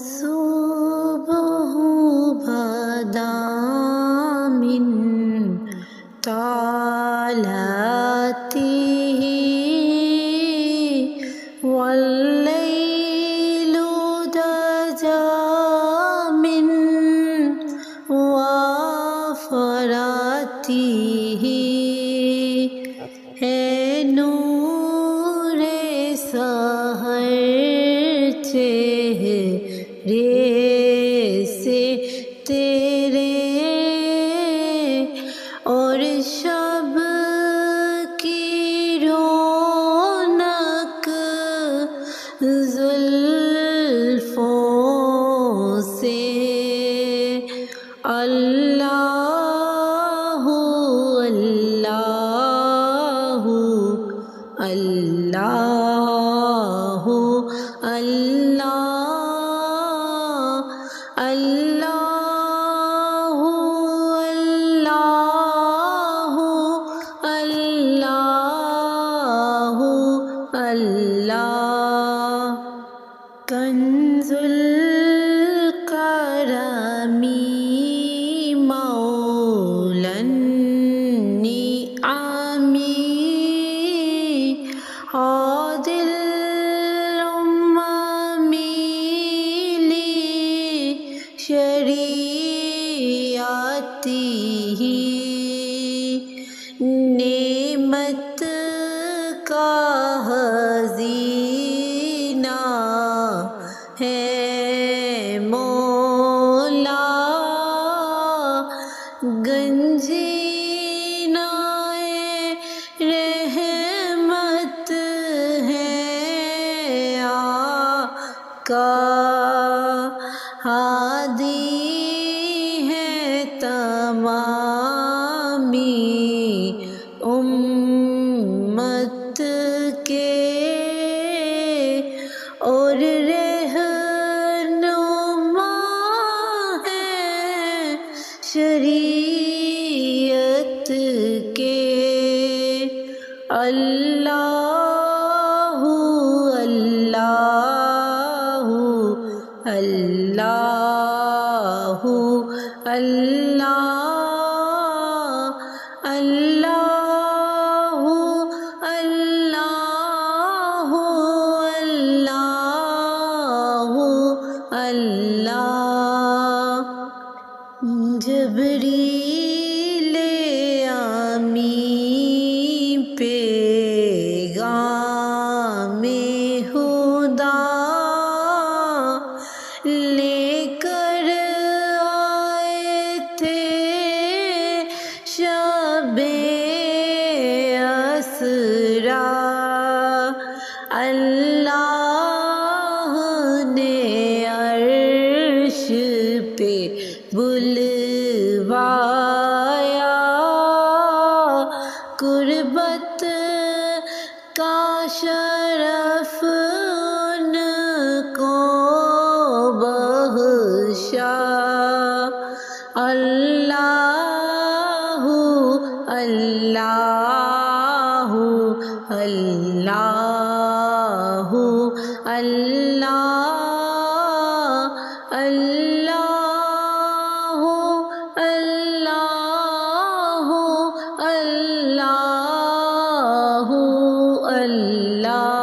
أصبح بدا من طلعته والليل دجى من وفراته ہے نور سحر چہرے سے تیرے اور شب کی رونق زلفوں سے اللہ اللہ اللہ اللہ اللہ اللہ اللہ کنز الکرم مولا النعم عادل الأمم لشریعته نعمت کا خزینہ ہے مولا گنجینۂ رحمت ہے آقا ہادی ہے تمامی امت کے اور رہنما ہے شریعت کے اللہ اللہ اللہ اللہ اللہ اللہ اللہ اللہ جبریل امی پیغام خدا لے کر آئے تھے شب اسرا اللہ نے عرش پہ بلوایا قربت کا شرف ان کو بخشا اللہ اللہ اللہ اللہ اللہ اللہ اللہ اللہ